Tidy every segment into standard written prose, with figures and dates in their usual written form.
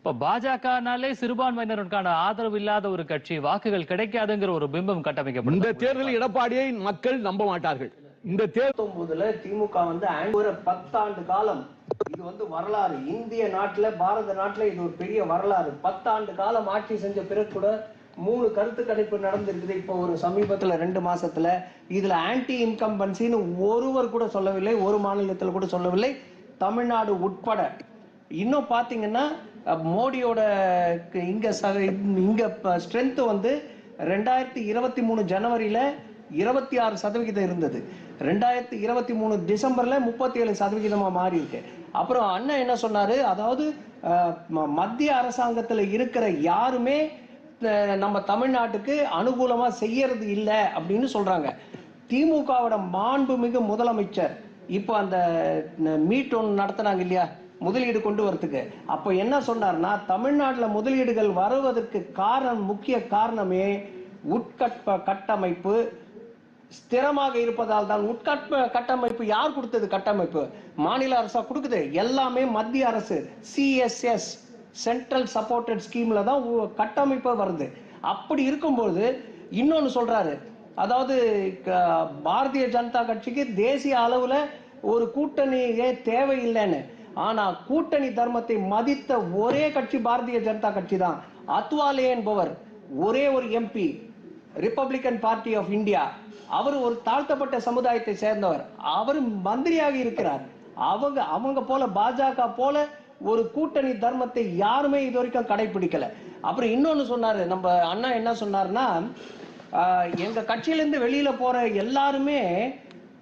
இப்ப பாஜகனாலே சிறுபான்மையினருக்கான ஆதரவு இல்லாத ஒரு கட்சி, வாக்குகள் கிடைக்காதுங்கிற ஒரு பிம்பம் கட்டமைக்கப்படும். இந்த தேர்தலில் எடப்பாடியை மக்கள் நம்ப மாட்டார்கள். இந்த தேர்தல் திமுக ஒரு 10 ஆண்டு காலம் இது வரலாறு. இந்திய நாட்டுல, பாரத நாட்டுல இது ஒரு பெரிய வரலாறு. 10 ஆண்டு காலம் ஆட்சி செஞ்ச பிறகு கூட 3 கருத்து கணிப்பு நடந்திருக்குது. இப்போ ஒரு சமீபத்துல 2 மாசத்துல இதுல ஆன்டி இன்கம்பன்சின்னு ஒருவர் கூட சொல்லவில்லை, ஒரு மாநிலத்தில் கூட சொல்லவில்லை, தமிழ்நாடு உட்பட. இன்னும் பாத்தீங்கன்னா மோடியோட இங்க ஸ்ட்ரென்த் 2023 ஜனவரியில 26% இருந்தது. 2023 டிசம்பர்ல 37% மாறி இருக்கு. அப்புறம் அண்ணன் என்ன சொன்னாரு, அதாவது மத்திய அரசாங்கத்துல இருக்கிற யாருமே நம்ம தமிழ்நாட்டுக்கு அனுகூலமா செய்யறது இல்லை அப்படின்னு சொல்றாங்க. திமுகவோட மாண்புமிகு முதலமைச்சர் இப்போ அந்த மீட் ஒன்று நடத்தினாங்க இல்லையா, முதலீடு கொண்டு வரதுக்கு. அப்ப என்ன சொன்னார்னா, தமிழ்நாட்டுல முதலீடுகள் வருவதற்கு முக்கிய காரணமே கட்டமைப்பு ஸ்திரமாக இருப்பதால் தான். கட்டமைப்பு யார் கொடுத்தது? கட்டமைப்பு மாநில அரசா கொடுக்குது. எல்லாமே மத்திய அரசு CSS சென்ட்ரல் சப்போர்ட்டட் ஸ்கீம்ல தான் கட்டமைப்பு வருது. அப்படி இருக்கும்போது இன்னொன்னு சொல்றாரு, அதாவது பாரதிய ஜனதா கட்சிக்கு தேசிய அளவுல ஒரு கூட்டணியே தேவையில்லைன்னு. ஆனா கூட்டணி தர்மத்தை மதித்த ஒரே கட்சி பாரதிய ஜனதா கட்சி தான். அத்வாலே என்பவர் ஒரே ஒரு MP, Republican party of India. அவர் ஒரு தாழ்த்தப்பட்ட சமுதாயத்தை சேர்ந்தவர். அவர் மந்திரியாக இருக்கிறார். அவங்க போல பாஜக போல ஒரு கூட்டணி தர்மத்தை யாருமே இது வரைக்கும் கடைபிடிக்கல. அப்புறம் இன்னொன்னு சொன்னாரு, நம்ம அண்ணா என்ன சொன்னார்னா, எங்க கட்சியிலிருந்து வெளியில போற எல்லாருமே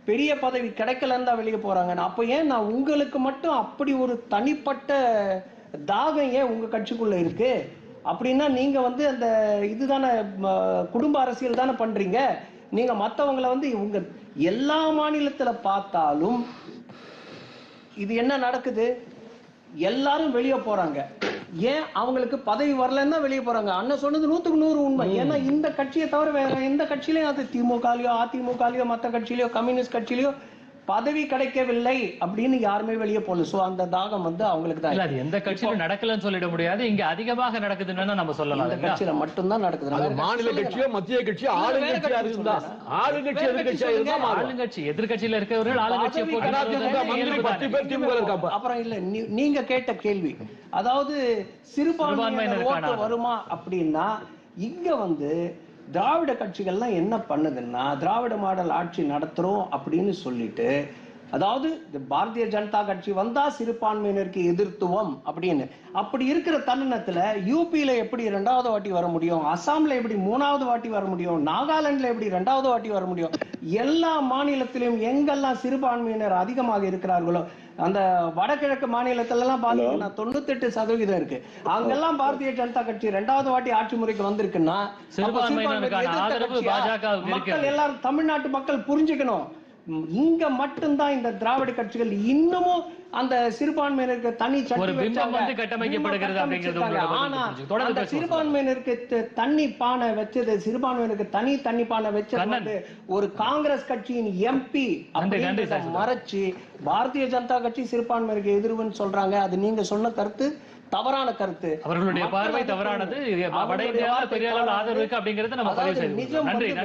பெரிய பதவி கிடைக்கலன்னு தான் வெளியே போறாங்க. அப்ப ஏன் நான் உங்களுக்கு மட்டும் அப்படி ஒரு தனிப்பட்ட தாகம் ஏன் உங்க கட்சிக்குள்ள இருக்கு? அப்படின்னா நீங்க அந்த இதுதானே குடும்ப அரசியல் தானே பண்றீங்க. நீங்க மத்தவங்களை உங்க எல்லா மாநிலத்துல பார்த்தாலும் இது என்ன நடக்குது? எல்லாரும் வெளியே போறாங்க. ஏன்? அவங்களுக்கு பதவி வரலன்னா வெளியே போறாங்க. அண்ணன் சொன்னது 100க்கு 100 உண்மை. ஏன்னா இந்த கட்சியை தவிர வேற எந்த கட்சியிலையும், அது திமுகலயோ அதிமுகலயோ மற்ற கட்சியிலயோ கம்யூனிஸ்ட் கட்சியிலயோ பதவி கிடைக்கவில்லை அப்படின்னு யாருமே வெளியே போகல. சோ அந்த தாகம் அவங்களுக்கு தான். அது எந்த கட்சியிலும் நடக்கலன்னு சொல்லிட முடியாது. இங்க அதிகமாக நடக்குதுன்னு நம்ம சொல்லலாம். இந்த கட்சியில மட்டும்தான் நடக்குது. மாநில கட்சியோ மத்திய கட்சியோ ஆளுங்கட்சியா இருந்தா, ஆளுங்கட்சி எதிர்கட்சியா இருந்தா, ஆளுங்கட்சி எதிர்கட்சியில இருக்கிறவர்கள் ஆளுங்கட்சியை போட்டு. அப்புறம் இல்ல, நீங்க கேட்ட கேள்வி, அதாவது சிறுபான்மையினர் ஓட்டு வருமா அப்படின்னா, இங்க திராவிட கட்சிகள்லாம் என்ன பண்ணுதுன்னா, திராவிட மாடல் ஆட்சி நடத்துறோம் அப்படின்னு சொல்லிட்டு, அதாவது பாரதிய ஜனதா கட்சி வந்தா சிறுபான்மையினருக்கு எதிர்த்துவம் அப்படின்னு. அப்படி இருக்கிற தருணத்துல UPல எப்படி 2வது வாட்டி வர முடியும், அசாம்ல எப்படி 3வது வாட்டி வர முடியும், நாகாலாந்துல எப்படி 2வது வாட்டி வர முடியும்? எல்லா மாநிலத்திலும் எங்கெல்லாம் சிறுபான்மையினர் அதிகமாக இருக்கிறார்களோ, அந்த வடகிழக்கு மாநிலத்துல எல்லாம் பாத்தீங்கன்னா 98% இருக்கு. அங்கெல்லாம் பாரதிய ஜனதா கட்சி 2வது வாட்டி ஆட்சி முறைக்கு வந்திருக்குன்னா, மக்கள் எல்லாரும், தமிழ்நாட்டு மக்கள் புரிஞ்சுக்கணும், இங்க மட்டும்தான் இந்த திராவிட கட்சிகள் இன்னமும் அந்த சிறுபான்மையினருக்கு தனி ஆனா அந்த சிறுபான்மையினருக்கு தண்ணி பானை வச்சது, சிறுபான்மையினருக்கு தண்ணி பானை வச்சது ஒரு காங்கிரஸ் கட்சியின் MP மறைச்சு பாரதிய ஜனதா கட்சி சிறுபான்மையினருக்கு எதிர்வுன்னு சொல்றாங்க. அது நீங்க சொன்ன கருத்து தவறான கருத்து. அவர்களுடைய பார்வை தவறானது. வட இந்தியாவில் பெரிய அளவில் ஆதரவு இருக்கு அப்படிங்கறத நம்ம பதிவு செய்யணும்.